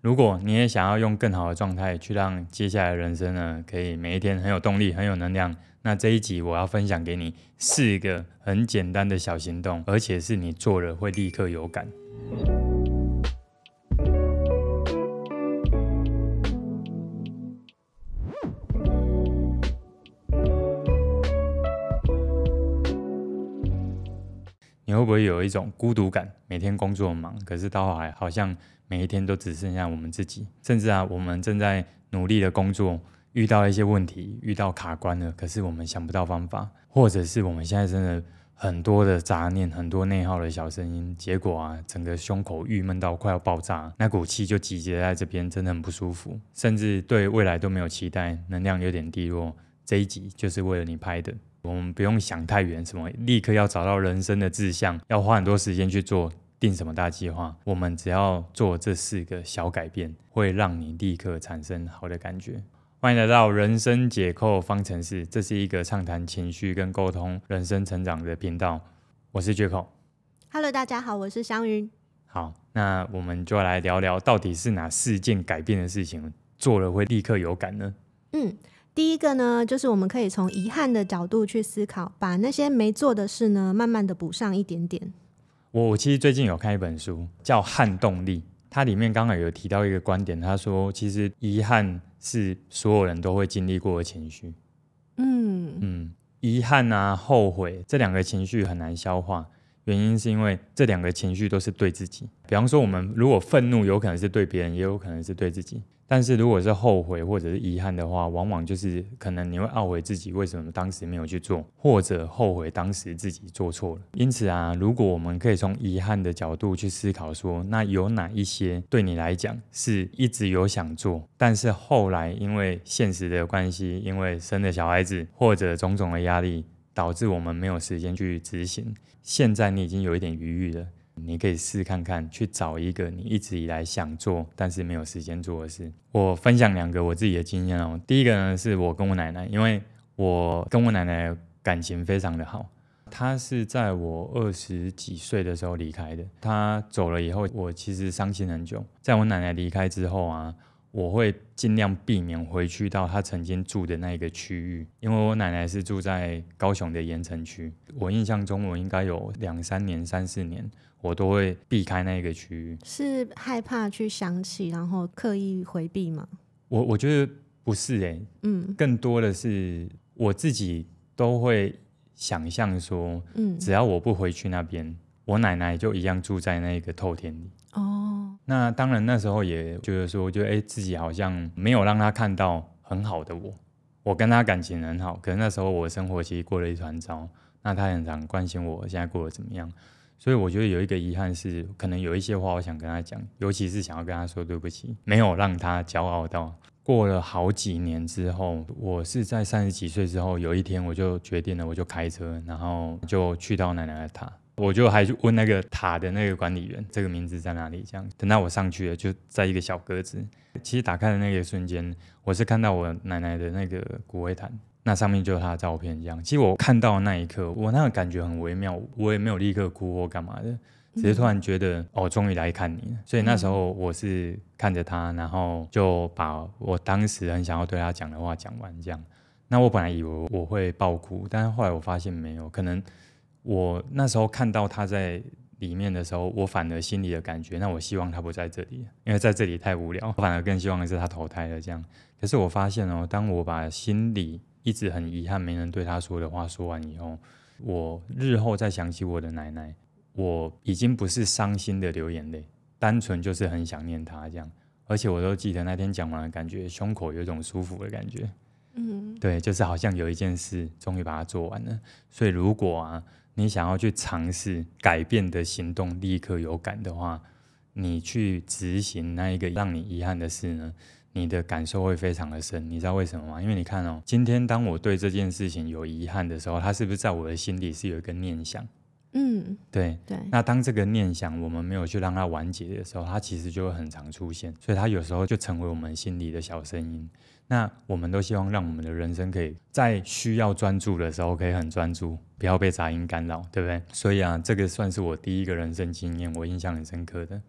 如果你也想要用更好的状态去让接下来的人生呢，可以每一天很有动力、很有能量，那这一集我要分享给你4个很简单的小行动，而且是你做了会立刻有感。你会不会有一种孤独感？每天工作忙，可是到后来好像每一天都只剩下我们自己，甚至我们正在努力的工作，遇到一些问题，遇到卡关了，可是我们想不到方法，或者是我们现在真的很多的杂念，很多内耗的小声音，结果整个胸口郁闷到快要爆炸，那股气就集结在这边，真的很不舒服，甚至对未来都没有期待，能量有点低落。这一集就是为了你拍的。我们不用想太远，什么立刻要找到人生的志向，要花很多时间去做定什么大计划，我们只要做这4个小改变，会让你立刻产生好的感觉。欢迎来到人生解扣方程式，这是一个畅谈情绪跟沟通人生成长的频道，我是解扣。 Hello， 大家好，我是香云。好，那我们就来聊聊到底是哪4件改变的事情做了会立刻有感呢？第一个呢，就是我们可以从遗憾的角度去思考，把那些没做的事呢，慢慢的补上一点点。我其实最近有看一本书叫《撼动力》，它里面刚好有提到一个观点，他说其实遗憾是所有人都会经历过的情绪。遗憾后悔这2个情绪很难消化，原因是因为这2个情绪都是对自己。比方说我们如果愤怒有可能是对别人，也有可能是对自己，但是如果是后悔或者是遗憾的话，往往就是可能你会懊悔自己为什么当时没有去做，或者后悔当时自己做错了。因此如果我们可以从遗憾的角度去思考说，那有哪一些对你来讲是一直有想做，但是后来因为现实的关系，因为生了小孩子或者种种的压力，导致我们没有时间去执行，现在你已经有一点余裕了，你可以试看看去找一个你一直以来想做但是没有时间做的事。我分享2个我自己的经验第一个呢是我跟我奶奶，因为我跟我奶奶感情非常的好，她是在我20几岁的时候离开的。她走了以后，我其实伤心很久。在我奶奶离开之后我会尽量避免回去到她曾经住的那一个区域，因为我奶奶是住在高雄的盐埕区。我印象中我应该有2-3年、3-4年我都会避开那个区域。是害怕去想起，然后刻意回避吗？我觉得不是更多的是我自己都会想象说只要我不回去那边，我奶奶就一样住在那个透天里。那当然那时候也觉得说，自己好像没有让她看到很好的我跟她感情很好，可是那时候我生活其实过了一团糟，那她很常关心我现在过得怎么样。所以我觉得有一个遗憾是，可能有一些话我想跟她讲，尤其是想要跟她说对不起，没有让她骄傲到。过了好几年之后，我是在30几岁之后，有一天我就决定了，我就开车，然后就去到奶奶的塔。我就还问那个塔的那个管理员，这个名字在哪里？这样等到我上去了，就在一个小格子。其实打开的那个瞬间，我是看到我奶奶的那个骨灰坛，那上面就有她的照片。这样，其实我看到的那一刻，我那个感觉很微妙，我也没有立刻哭或干嘛的，只是突然觉得终于来看你了。所以那时候我是看着她，然后就把我当时很想要对她讲的话讲完。这样，那我本来以为我会爆哭，但是后来我发现没有，可能我那时候看到他在里面的时候，我反而心里的感觉，那我希望他不在这里，因为在这里太无聊，我反而更希望的是他投胎了这样。可是我发现当我把心里一直很遗憾没能对他说的话说完以后，我日后再想起我的奶奶，我已经不是伤心的流眼泪，单纯就是很想念他这样。而且我都记得那天讲完的感觉，胸口有一种舒服的感觉。对，就是好像有一件事终于把它做完了。所以如果你想要去尝试改变的行动立刻有感的话，你去执行那一个让你遗憾的事呢，你的感受会非常的深。你知道为什么吗？因为你看今天当我对这件事情有遗憾的时候，它是不是在我的心里是有一个念想？对。那当这个念想我们没有去让它完结的时候，它其实就会很常出现，所以它有时候就成为我们心里的小声音。那我们都希望让我们的人生可以在需要专注的时候可以很专注，不要被杂音干扰，对不对？所以这个算是我第一个人生经验，我印象很深刻的。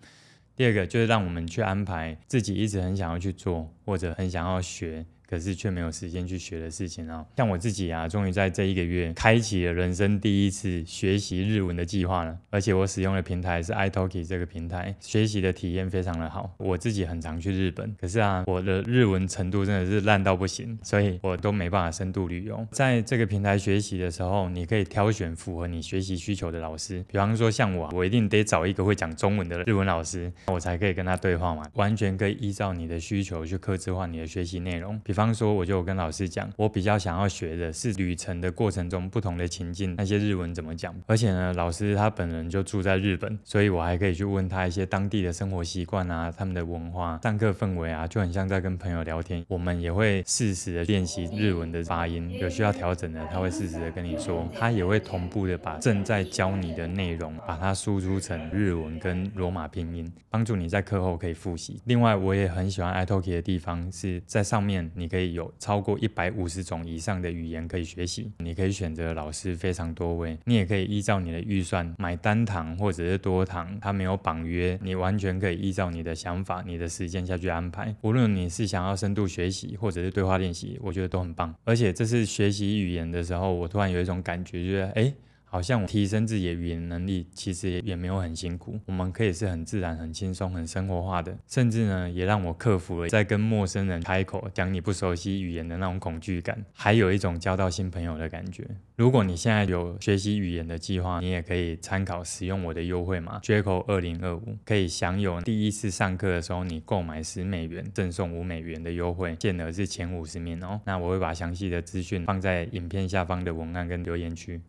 第二个就是让我们去安排自己一直很想要去做或者很想要学可是却没有时间去学的事情哦。像我自己啊，终于在这1个月开启了人生第一次学习日文的计划了，而且我使用的平台是 iTalki 这个平台，学习的体验非常的好。我自己很常去日本，可是啊，我的日文程度真的是烂到不行，所以我都没办法深度旅游。在这个平台学习的时候，你可以挑选符合你学习需求的老师，比方说像我一定得找一个会讲中文的日文老师，我才可以跟他对话嘛，完全可以依照你的需求去客制化你的学习内容。比方说我就有跟老师讲，我比较想要学的是旅程的过程中不同的情境，那些日文怎么讲，而且呢老师他本人就住在日本，所以我还可以去问他一些当地的生活习惯啊，他们的文化，上课氛围啊，就很像在跟朋友聊天。我们也会适时的练习日文的发音，有需要调整的他会适时的跟你说，他也会同步的把正在教你的内容把它输出成日文跟罗马拼音，帮助你在课后可以复习。另外我也很喜欢 iTalki 的地方是在上面你可以有超过150种以上的语言可以学习，你可以选择老师非常多位，你也可以依照你的预算买单堂或者是多堂，它没有绑约，你完全可以依照你的想法你的时间下去安排。无论你是想要深度学习或者是对话练习，我觉得都很棒。而且这次学习语言的时候，我突然有一种感觉，就是好像我提升自己的语言能力其实也没有很辛苦，我们可以是很自然很轻松很生活化的，甚至呢也让我克服了在跟陌生人开口讲你不熟悉语言的那种恐惧感，还有一种交到新朋友的感觉。如果你现在有学习语言的计划，你也可以参考使用我的优惠码 Jayco2025， 可以享有第一次上课的时候你购买$10赠送$5的优惠，限额是前50名哦。那我会把详细的资讯放在影片下方的文案跟留言区。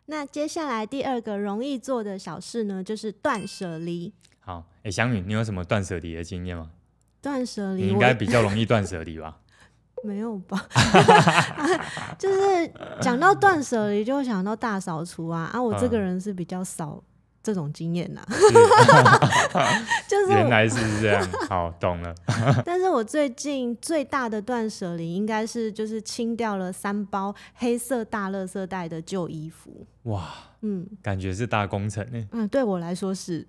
那接下来第2个容易做的小事呢，就是断舍离。好，翔宇，你有什么断舍离的经验吗？断舍离，你应该比较容易断舍离吧？没有吧？就是讲到断舍离，就会想到大扫除啊。我这个人是比较少这种经验呐。就是原来是这样，好，懂了。但是我最近最大的断舍离应该是就是清掉了3包黑色大垃圾袋的旧衣服。哇，感觉是大工程耶。对我来说是。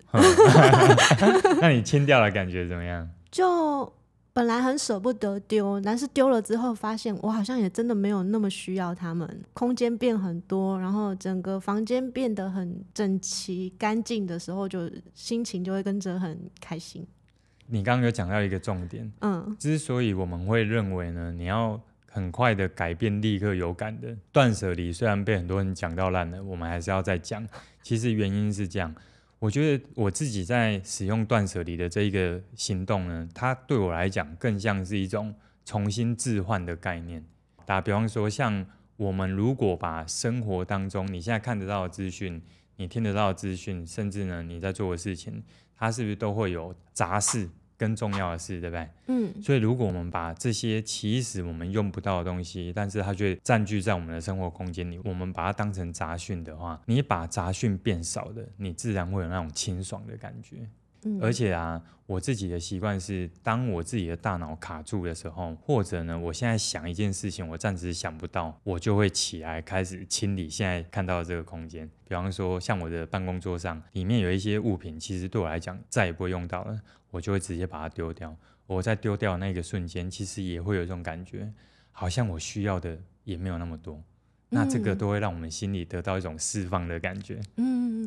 那你清掉了感觉怎么样？就本来很舍不得丢，但是丢了之后发现我好像也真的没有那么需要它们，空间变很多，然后整个房间变得很整齐干净的时候，就心情就会跟着很开心。你刚刚有讲到一个重点，之所以我们会认为呢，你要很快的改变立刻有感的断舍离，虽然被很多人讲到烂了，我们还是要再讲。其实原因是这样，我觉得我自己在使用断舍离的这一个行动呢，它对我来讲更像是一种重新置换的概念。打比方说，像我们如果把生活当中你现在看得到的资讯，你听得到的资讯，甚至呢你在做的事情，它是不是都会有杂事跟重要的事，对不对？所以如果我们把这些其实我们用不到的东西，但是它却占据在我们的生活空间里，我们把它当成杂讯的话，你把杂讯变少的，你自然会有那种清爽的感觉。而且啊，我自己的习惯是，当我自己的大脑卡住的时候，或者呢我现在想一件事情我暂时想不到，我就会起来开始清理现在看到的这个空间。比方说像我的办公桌上里面有一些物品，其实对我来讲再也不会用到了，我就会直接把它丢掉。我在丢掉的那个瞬间，其实也会有一种感觉，好像我需要的也没有那么多，那这个都会让我们心里得到一种释放的感觉。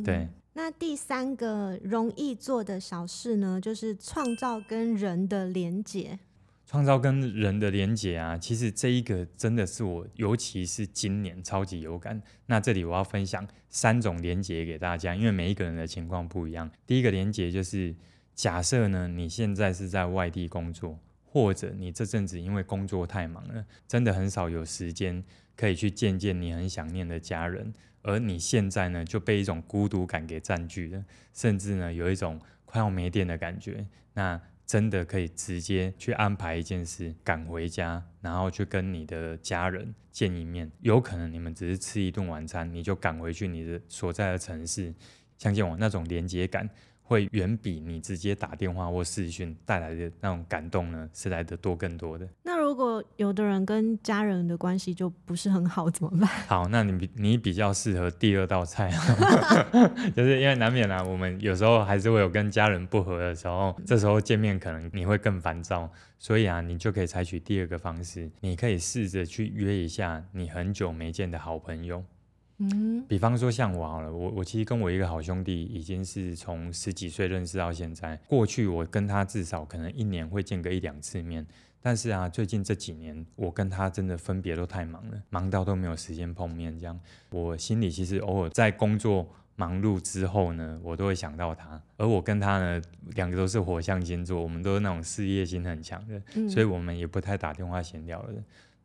对。那第3个容易做的小事呢，就是创造跟人的连结。创造跟人的连结啊，其实这一个真的是我尤其是今年超级有感。那这里我要分享3种连结给大家，因为每一个人的情况不一样。第一个连结就是假设呢你现在是在外地工作，或者你这阵子因为工作太忙了，真的很少有时间可以去见见你很想念的家人，而你现在呢就被一种孤独感给占据了，甚至呢有一种快要没电的感觉。那真的可以直接去安排一件事，赶回家，然后去跟你的家人见一面。有可能你们只是吃一顿晚餐，你就赶回去你的所在的城市。相信我，那种连结感会远比你直接打电话或视讯带来的那种感动呢是来得多更多的。那如果有的人跟家人的关系就不是很好怎么办？好，那你比较适合第二道菜就是因为难免我们有时候还是会有跟家人不合的时候，这时候见面可能你会更烦躁，所以你就可以采取第二个方式，你可以试着去约一下你很久没见的好朋友。比方说像我好了，我其实跟我一个好兄弟已经是从10几岁认识到现在，过去我跟他至少可能1年会见个1、2次面，但是最近这几年我跟他真的分别都太忙了，忙到都没有时间碰面，这样我心里其实偶尔在工作忙碌之后呢，我都会想到他，而我跟他呢2个都是火象星座，我们都是那种事业心很强的，所以我们也不太打电话闲聊了。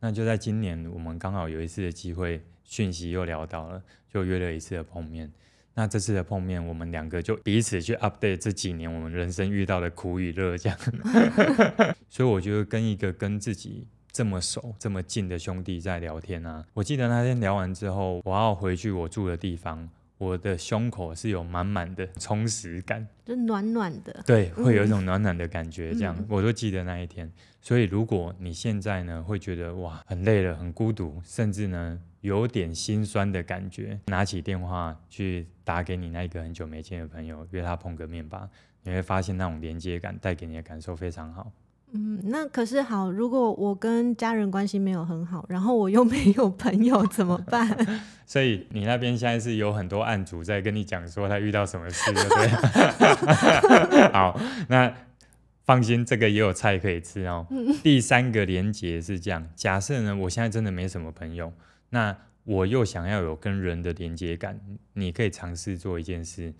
那就在今年我们刚好有一次的机会，讯息又聊到了，就约了一次的碰面。那这次的碰面，我们2个就彼此去 update 这几年我们人生遇到的苦与乐这样所以我觉得跟一个跟自己这么熟这么近的兄弟在聊天我记得那天聊完之后，我要回去我住的地方，我的胸口是有满满的充实感，就暖暖的，对，会有一种暖暖的感觉，这样我都记得那一天。所以如果你现在呢会觉得哇很累了很孤独，甚至呢有点心酸的感觉，拿起电话去打给你那一个很久没见的朋友，约他碰个面吧，你会发现那种连接感带给你的感受非常好。那可是好，如果我跟家人关系没有很好，然后我又没有朋友怎么办？所以你那边现在是有很多案主在跟你讲说他遇到什么事，对不对？好，那放心，这个也有菜可以吃哦。第3个连结是这样，假设呢我现在真的没什么朋友，那我又想要有跟人的连结感，你可以尝试做一件事，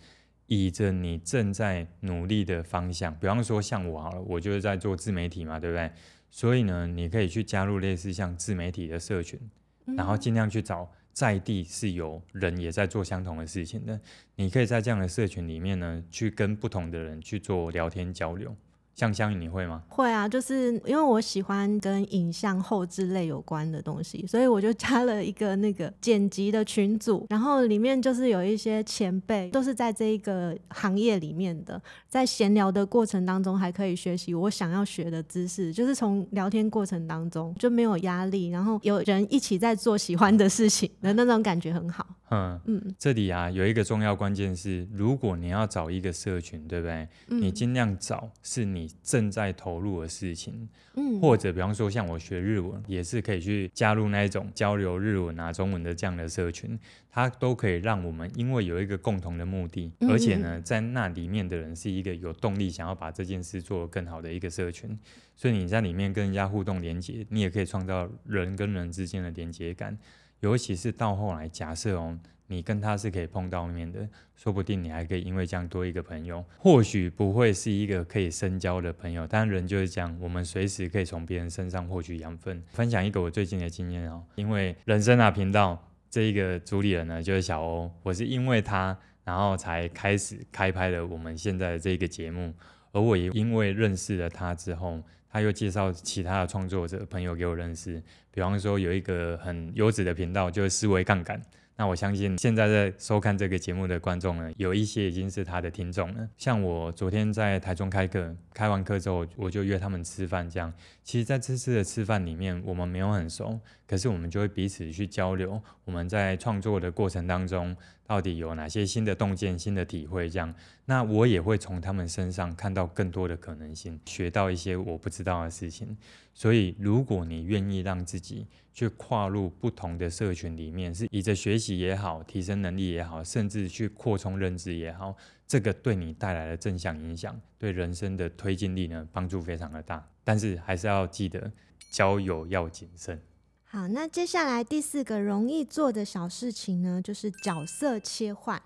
以着你正在努力的方向，比方说像我好了，我就是在做自媒体嘛，对不对？所以呢你可以去加入类似像自媒体的社群，然后尽量去找在地是有人也在做相同的事情的，你可以在这样的社群里面呢去跟不同的人去做聊天交流。像香宇你会吗？会啊，就是因为我喜欢跟影像后制类有关的东西，所以我就加了一个那个剪辑的群组，然后里面就是有一些前辈都是在这一个行业里面的，在闲聊的过程当中还可以学习我想要学的知识，就是从聊天过程当中就没有压力，然后有人一起在做喜欢的事情的那种感觉很好。这里有一个重要关键是，如果你要找一个社群，对不对？你尽量找是你正在投入的事情，或者比方说像我学日文，也是可以去加入那一种交流日文中文的这样的社群，它都可以让我们因为有一个共同的目的，而且呢在那里面的人是一个有动力想要把这件事做得更好的一个社群，所以你在里面跟人家互动连结，你也可以创造人跟人之间的连结感。尤其是到后来假设你跟他是可以碰到面的，说不定你还可以因为这样多一个朋友，或许不会是一个可以深交的朋友，但人就是这样，我们随时可以从别人身上获取养分。分享一个我最近的经验因为人生频道这一个主理人呢就是小欧，我是因为他然后才开始开拍了我们现在的这个节目，而我也因为认识了他之后，他又介绍其他的创作者朋友给我认识，比方说有一个很优质的频道就是思维杠杆，那我相信现在在收看这个节目的观众呢，有一些已经是他的听众了。像我昨天在台中开课，开完课之后我就约他们吃饭，这样其实在这次的吃饭里面我们没有很熟，可是我们就会彼此去交流我们在创作的过程当中到底有哪些新的洞见新的体会，这样那我也会从他们身上看到更多的可能性，学到一些我不知道的事情。所以如果你愿意让自己去跨入不同的社群里面，是以着学习也好提升能力也好，甚至去扩充认知也好，这个对你带来的正向影响对人生的推进力呢帮助非常的大，但是还是要记得交友要谨慎。好，那接下来第4个容易做的小事情呢，就是角色切换。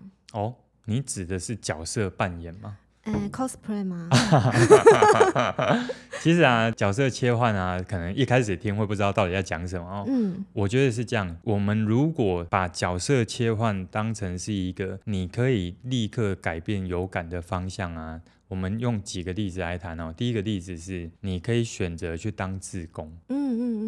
你指的是角色扮演吗？cosplay 吗？其实角色切换可能一开始听会不知道到底在讲什么我觉得是这样，我们如果把角色切换当成是一个你可以立刻改变有感的方向我们用几个例子来谈哦。第一个例子是你可以选择去当志工，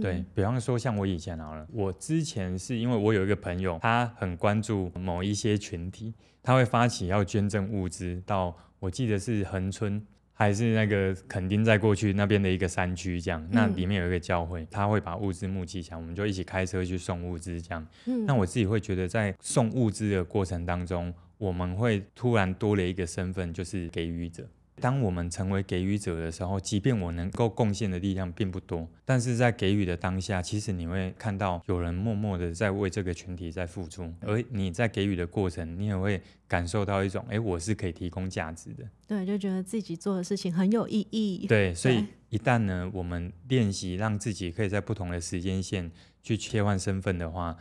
对，比方说像我以前好了，我之前是因为我有一个朋友，他很关注某一些群体，他会发起要捐赠物资到我记得是恒春还是那个垦丁在过去那边的一个山区这样，那里面有一个教会，他会把物资募集起来，我们就一起开车去送物资这样。那我自己会觉得在送物资的过程当中，我们会突然多了一个身份，就是给予者。当我们成为给予者的时候，即便我能够贡献的力量并不多，但是在给予的当下，其实你会看到有人默默的在为这个群体在付出，而你在给予的过程，你也会感受到一种我是可以提供价值的，对，就觉得自己做的事情很有意义。对，所以一旦呢我们练习让自己可以在不同的时间线去切换身份的话，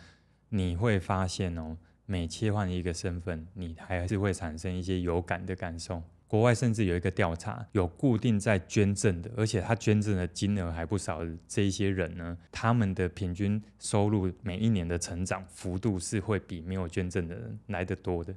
你会发现哦，每切换一个身份，你还是会产生一些有感的感受。国外甚至有一个调查，有固定在捐赠的，而且他捐赠的金额还不少的这一些人呢，他们的平均收入每一年的成长幅度是会比没有捐赠的人来得多的。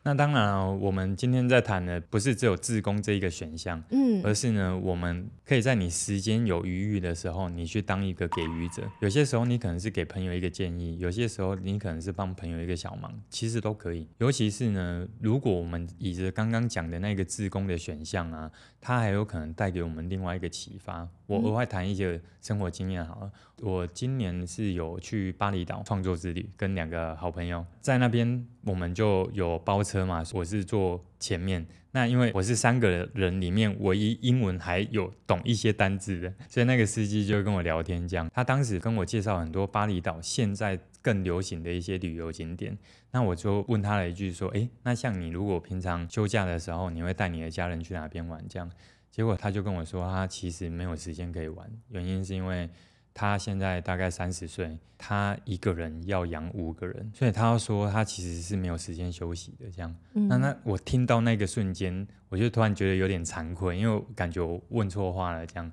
那当然我们今天在谈的不是只有志工这一个选项，而是呢，我们可以在你时间有余裕的时候，你去当一个给予者。有些时候你可能是给朋友一个建议，有些时候你可能是帮朋友一个小忙，其实都可以。尤其是呢，如果我们以着刚刚讲的那个志工的选项啊，它还有可能带给我们另外一个启发。我额外谈一些生活经验好了。我今年是有去巴厘岛创作之旅，跟2个好朋友在那边，我们就有包车嘛，我是坐前面。那因为我是3个人里面唯一英文还有懂一些单字的，所以那个司机就跟我聊天这样。他当时跟我介绍很多巴厘岛现在更流行的一些旅游景点。那我就问他了一句说，那像你如果平常休假的时候，你会带你的家人去哪边玩这样？结果他就跟我说，他其实没有时间可以玩，原因是因为他现在大概30岁，他一个人要养5个人，所以他说他其实是没有时间休息的这样。那我听到那个瞬间，我就突然觉得有点惭愧，因为我感觉我问错话了这样。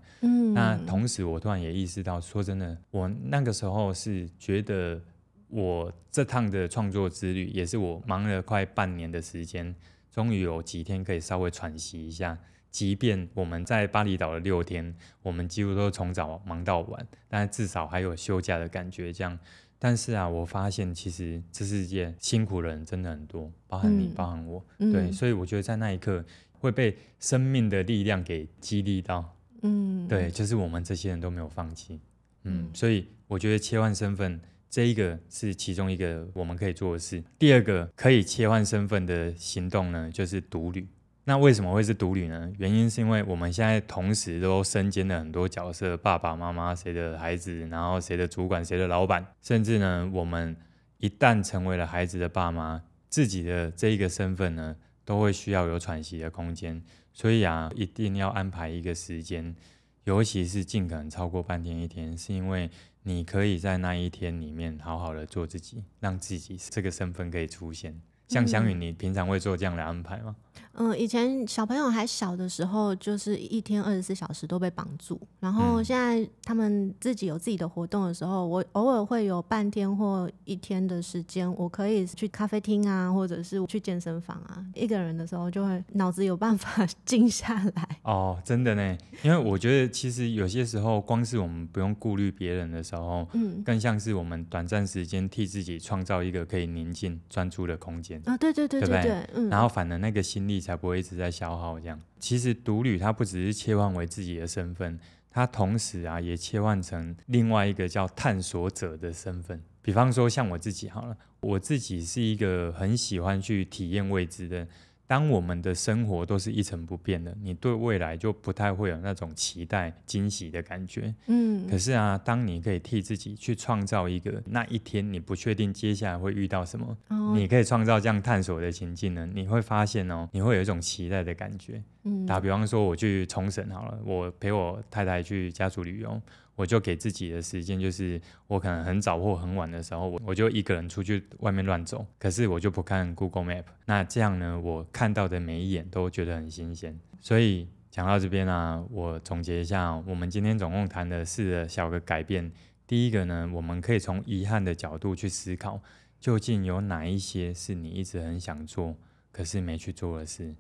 那同时我突然也意识到，说真的，我那个时候是觉得我这趟的创作之旅，也是我忙了快半年的时间，终于有几天可以稍微喘息一下。即便我们在巴厘岛的6天，我们几乎都从早忙到晚，但至少还有休假的感觉这样。但是啊，我发现其实这世界辛苦的人真的很多，包含你，包含我，对，所以我觉得在那一刻会被生命的力量给激励到，对，就是我们这些人都没有放弃，所以我觉得切换身份这一个是其中一个我们可以做的事。第二个可以切换身份的行动呢，就是独旅。那为什么会是独旅呢？原因是因为我们现在同时都身兼了很多角色，爸爸妈妈，谁的孩子，然后谁的主管，谁的老板，甚至呢，我们一旦成为了孩子的爸妈，自己的这一个身份呢，都会需要有喘息的空间。所以啊，一定要安排一个时间，尤其是尽可能超过半天1天，是因为你可以在那1天里面好好的做自己，让自己这个身份可以出现。像香云，你平常会做这样的安排吗？以前小朋友还小的时候，就是1天24小时都被绑住。然后现在他们自己有自己的活动的时候，我偶尔会有半天或1天的时间，我可以去咖啡厅啊，或者是去健身房啊。一个人的时候就会脑子有办法静下来。哦，真的呢，因为我觉得其实有些时候，光是我们不用顾虑别人的时候，更像是我们短暂时间替自己创造一个可以宁静专注的空间。对，然后反而那个心力才不会一直在消耗这样。其实独旅它不只是切换为自己的身份，它同时啊也切换成另外一个叫探索者的身份。比方说像我自己好了，我自己是一个很喜欢去体验未知的。当我们的生活都是一成不变的，你对未来就不太会有那种期待惊喜的感觉。可是啊，当你可以替自己去创造一个那一天你不确定接下来会遇到什么，你可以创造这样探索的情境呢，你会发现你会有一种期待的感觉。打比方说我去冲绳好了，我陪我太太去家族旅游，我就给自己的时间就是我可能很早或很晚的时候，我就一个人出去外面乱走，可是我就不看 Google Map。 那这样呢，我看到的每一眼都觉得很新鲜。所以讲到这边啊，我总结一下我们今天总共谈的4个小的改变。第一个呢，我们可以从遗憾的角度去思考，究竟有哪一些是你一直很想做可是没去做的事。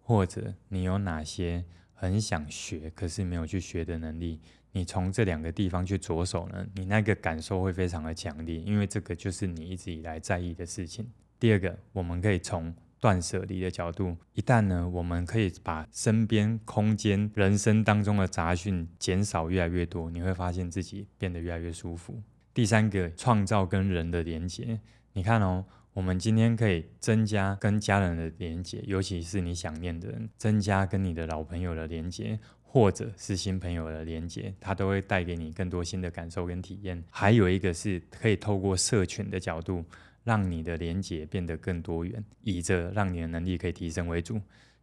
或者你有哪些很想学可是没有去学的能力，你从这2个地方去着手呢，你那个感受会非常的强烈，因为这个就是你一直以来在意的事情。第二个，我们可以从断舍离的角度，一旦呢我们可以把身边空间人生当中的杂讯减少越来越多，你会发现自己变得越来越舒服。第三个，创造跟人的连结。你看哦，我们今天可以增加跟家人的连结，尤其是你想念的人，增加跟你的老朋友的连结，或者是新朋友的连结，它都会带给你更多新的感受跟体验。还有一个是可以透过社群的角度，让你的连结变得更多元，以着让你的能力可以提升为主。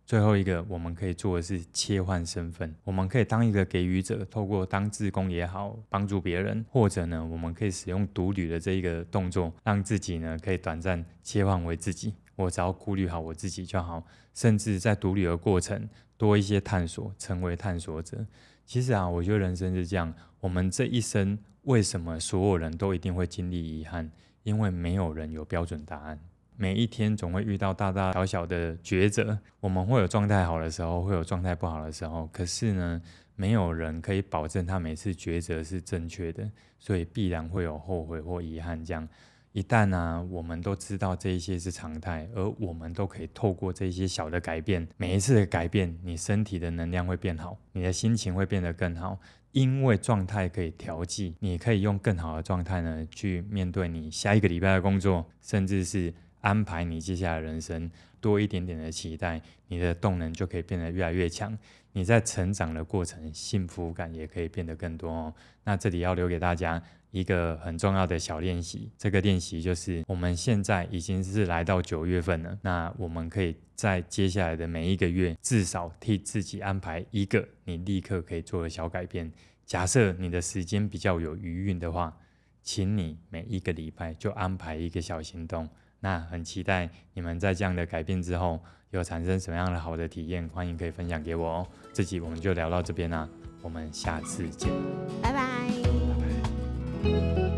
最后一个我们可以做的是切换身份，我们可以当一个给予者，透过当志工也好，帮助别人，或者呢我们可以使用独旅的这一个动作，让自己呢可以短暂切换为自己，我只要顾虑好我自己就好，甚至在独旅的过程多一些探索，成为探索者。其实我觉得人生是这样，我们这一生为什么所有人都一定会经历遗憾？因为没有人有标准答案，每一天总会遇到大大小小的抉择，我们会有状态好的时候，会有状态不好的时候，可是呢没有人可以保证他每次抉择是正确的，所以必然会有后悔或遗憾。这样一旦我们都知道这一些是常态，而我们都可以透过这些小的改变，每一次的改变，你身体的能量会变好，你的心情会变得更好，因为状态可以调剂，你可以用更好的状态呢去面对你下一个礼拜的工作，甚至是安排你接下来的人生。多一点点的期待，你的动能就可以变得越来越强，你在成长的过程幸福感也可以变得更多哦。那这里要留给大家一个很重要的小练习，这个练习就是我们现在已经是来到9月份了，那我们可以在接下来的每一个月至少替自己安排一个你立刻可以做的小改变。假设你的时间比较有余韵的话，请你每一个礼拜就安排一个小行动。那很期待你们在这样的改变之后有产生什么样的好的体验，欢迎可以分享给我哦。这集我们就聊到这边啦，我们下次见，拜拜。